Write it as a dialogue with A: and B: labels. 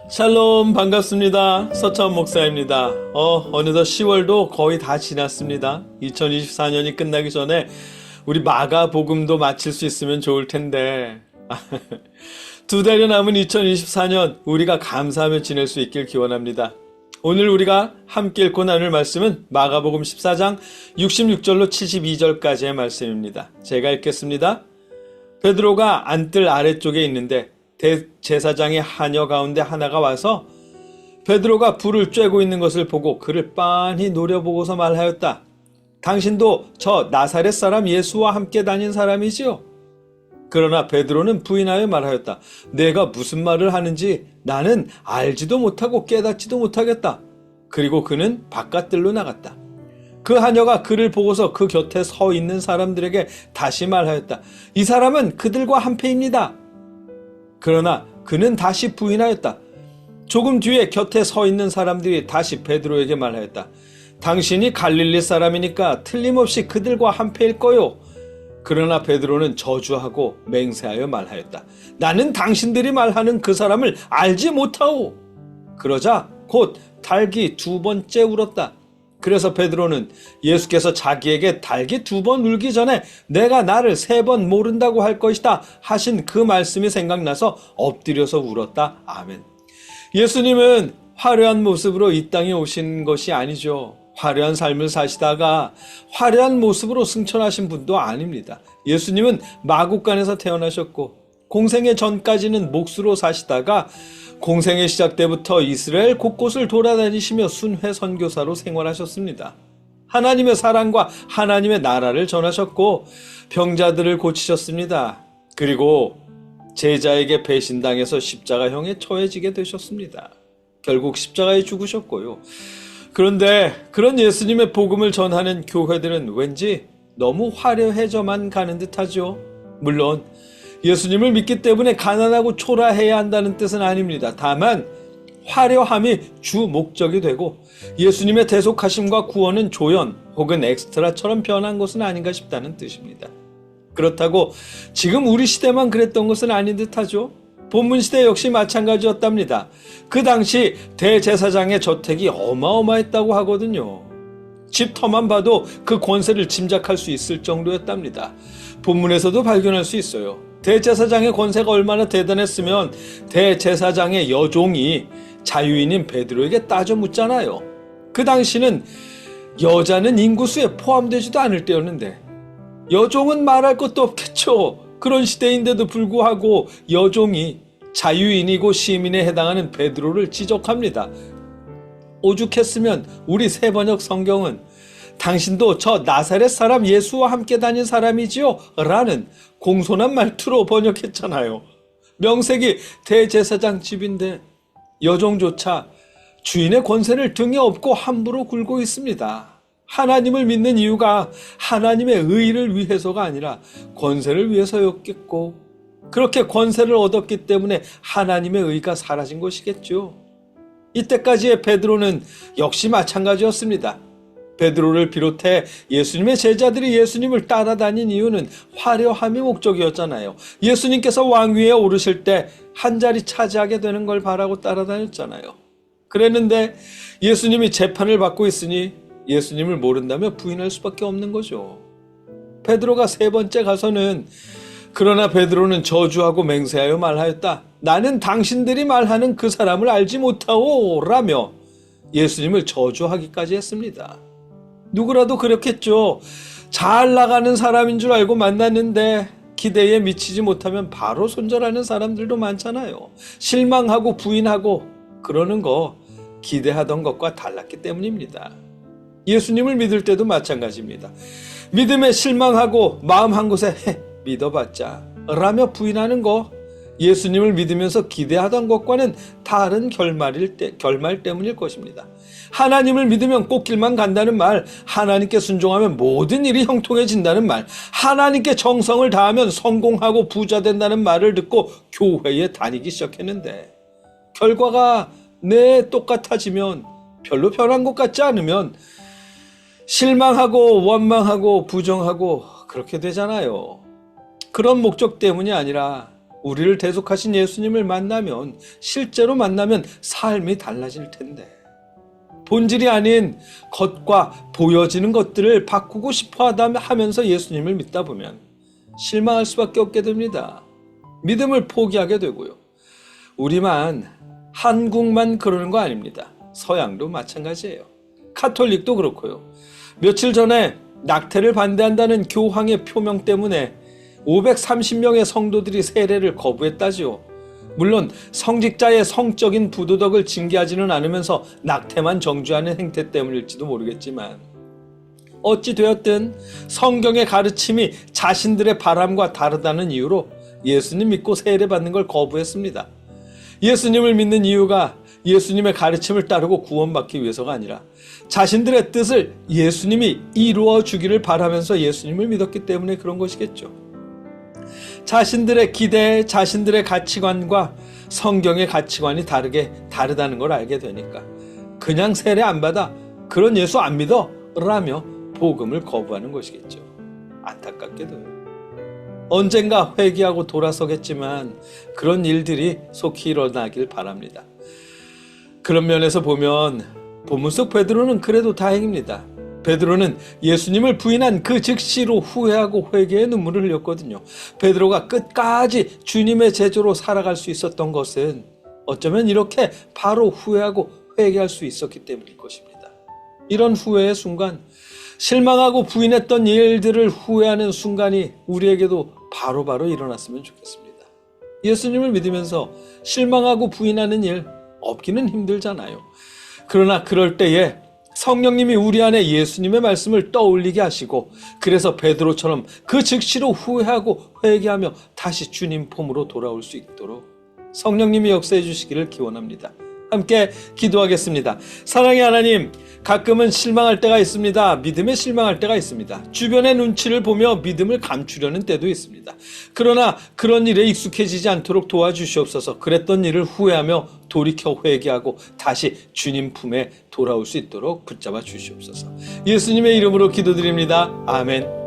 A: 샬롬, 반갑습니다. 서천 목사입니다. 어느덧 10월도 거의 다 지났습니다. 2024년이 끝나기 전에 우리 마가복음도 마칠 수 있으면 좋을 텐데 두 달여 남은 2024년 우리가 감사하며 지낼 수 있길 기원합니다. 오늘 우리가 함께 읽고 나눌 말씀은 마가복음 14장 66절로 72절까지의 말씀입니다. 제가 읽겠습니다. 베드로가 안뜰 아래쪽에 있는데 대제사장의 하녀 가운데 하나가 와서 베드로가 불을 쬐고 있는 것을 보고 그를 빤히 노려보고서 말하였다. 당신도 저 나사렛 사람 예수와 함께 다닌 사람이지요? 그러나 베드로는 부인하여 말하였다. 내가 무슨 말을 하는지 나는 알지도 못하고 깨닫지도 못하겠다. 그리고 그는 바깥들로 나갔다. 그 하녀가 그를 보고서 그 곁에 서 있는 사람들에게 다시 말하였다. 이 사람은 그들과 한패입니다. 그러나 그는 다시 부인하였다. 조금 뒤에 곁에 서 있는 사람들이 다시 베드로에게 말하였다. 당신이 갈릴리 사람이니까 틀림없이 그들과 한패일 거요. 그러나 베드로는 저주하고 맹세하여 말하였다. 나는 당신들이 말하는 그 사람을 알지 못하오. 그러자 곧 닭이 2번째 울었다. 그래서 베드로는 예수께서 자기에게 닭이 2번 울기 전에 내가 나를 3번 모른다고 할 것이다 하신 그 말씀이 생각나서 엎드려서 울었다. 아멘. 예수님은 화려한 모습으로 이 땅에 오신 것이 아니죠. 화려한 삶을 사시다가 화려한 모습으로 승천하신 분도 아닙니다. 예수님은 마국간에서 태어나셨고 공생의 전까지는 몫으로 사시다가 공생의 시작 때부터 이스라엘 곳곳을 돌아다니시며 순회 선교사로 생활하셨습니다. 하나님의 사랑과 하나님의 나라를 전하셨고 병자들을 고치셨습니다. 그리고 제자에게 배신당해서 십자가형에 처해지게 되셨습니다. 결국 십자가에 죽으셨고요. 그런데 그런 예수님의 복음을 전하는 교회들은 왠지 너무 화려해져만 가는 듯하죠. 물론 예수님을 믿기 때문에 가난하고 초라해야 한다는 뜻은 아닙니다. 다만 화려함이 주 목적이 되고 예수님의 대속하심과 구원은 조연 혹은 엑스트라처럼 변한 것은 아닌가 싶다는 뜻입니다. 그렇다고 지금 우리 시대만 그랬던 것은 아닌 듯하죠. 본문 시대 역시 마찬가지였답니다. 그 당시 대제사장의 저택이 어마어마했다고 하거든요. 집터만 봐도 그 권세를 짐작할 수 있을 정도였답니다. 본문에서도 발견할 수 있어요. 대제사장의 권세가 얼마나 대단했으면 대제사장의 여종이 자유인인 베드로에게 따져 묻잖아요. 그 당시는 여자는 인구수에 포함되지도 않을 때였는데 여종은 말할 것도 없겠죠. 그런 시대인데도 불구하고 여종이 자유인이고 시민에 해당하는 베드로를 지적합니다. 오죽했으면 우리 새번역 성경은 당신도 저 나사렛 사람 예수와 함께 다닌 사람이지요? 라는 공손한 말투로 번역했잖아요. 명색이 대제사장 집인데 여종조차 주인의 권세를 등에 업고 함부로 굴고 있습니다. 하나님을 믿는 이유가 하나님의 의를 위해서가 아니라 권세를 위해서였겠고 그렇게 권세를 얻었기 때문에 하나님의 의가 사라진 것이겠죠. 이때까지의 베드로는 역시 마찬가지였습니다. 베드로를 비롯해 예수님의 제자들이 예수님을 따라다닌 이유는 화려함이 목적이었잖아요. 예수님께서 왕위에 오르실 때 한 자리 차지하게 되는 걸 바라고 따라다녔잖아요. 그랬는데 예수님이 재판을 받고 있으니 예수님을 모른다며 부인할 수밖에 없는 거죠. 베드로가 3번째 가서는 그러나 베드로는 저주하고 맹세하여 말하였다. 나는 당신들이 말하는 그 사람을 알지 못하오 라며 예수님을 저주하기까지 했습니다. 누구라도 그렇겠죠. 잘 나가는 사람인 줄 알고 만났는데 기대에 미치지 못하면 바로 손절하는 사람들도 많잖아요. 실망하고 부인하고 그러는 거 기대하던 것과 달랐기 때문입니다. 예수님을 믿을 때도 마찬가지입니다. 믿음에 실망하고 마음 한 곳에 믿어봤자 라며 부인하는 거 예수님을 믿으면서 기대하던 것과는 다른 결말 때문일 것입니다. 하나님을 믿으면 꽃길만 간다는 말, 하나님께 순종하면 모든 일이 형통해진다는 말, 하나님께 정성을 다하면 성공하고 부자 된다는 말을 듣고 교회에 다니기 시작했는데 결과가 똑같아지면 별로 변한 것 같지 않으면 실망하고 원망하고 부정하고 그렇게 되잖아요. 그런 목적 때문이 아니라 우리를 대속하신 예수님을 만나면, 실제로 만나면 삶이 달라질 텐데, 본질이 아닌 겉과 보여지는 것들을 바꾸고 싶어 하면서 예수님을 믿다 보면 실망할 수밖에 없게 됩니다. 믿음을 포기하게 되고요. 우리만, 한국만 그러는 거 아닙니다. 서양도 마찬가지예요. 카톨릭도 그렇고요. 며칠 전에 낙태를 반대한다는 교황의 표명 때문에 530명의 성도들이 세례를 거부했다지요. 물론 성직자의 성적인 부도덕을 징계하지는 않으면서 낙태만 정죄하는 행태 때문일지도 모르겠지만, 어찌 되었든 성경의 가르침이 자신들의 바람과 다르다는 이유로 예수님 믿고 세례받는 걸 거부했습니다. 예수님을 믿는 이유가 예수님의 가르침을 따르고 구원받기 위해서가 아니라 자신들의 뜻을 예수님이 이루어 주기를 바라면서 예수님을 믿었기 때문에 그런 것이겠죠. 자신들의 기대, 자신들의 가치관과 성경의 가치관이 다르다는 걸 알게 되니까 그냥 세례 안 받아, 그런 예수 안 믿어 라며 복음을 거부하는 것이겠죠. 안타깝게도요. 언젠가 회개하고 돌아서겠지만 그런 일들이 속히 일어나길 바랍니다. 그런 면에서 보면 본문 속 베드로는 그래도 다행입니다. 베드로는 예수님을 부인한 그 즉시로 후회하고 회개의 눈물을 흘렸거든요. 베드로가 끝까지 주님의 제자로 살아갈 수 있었던 것은 어쩌면 이렇게 바로 후회하고 회개할 수 있었기 때문일 것입니다. 이런 후회의 순간, 실망하고 부인했던 일들을 후회하는 순간이 우리에게도 바로바로 일어났으면 좋겠습니다. 예수님을 믿으면서 실망하고 부인하는 일 없기는 힘들잖아요. 그러나 그럴 때에 성령님이 우리 안에 예수님의 말씀을 떠올리게 하시고, 그래서 베드로처럼 그 즉시로 후회하고 회개하며 다시 주님 품으로 돌아올 수 있도록 성령님이 역사해 주시기를 기원합니다. 함께 기도하겠습니다. 사랑의 하나님, 가끔은 실망할 때가 있습니다. 믿음에 실망할 때가 있습니다. 주변의 눈치를 보며 믿음을 감추려는 때도 있습니다. 그러나 그런 일에 익숙해지지 않도록 도와주시옵소서. 그랬던 일을 후회하며 돌이켜 회개하고 다시 주님 품에 돌아올 수 있도록 붙잡아 주시옵소서. 예수님의 이름으로 기도드립니다. 아멘.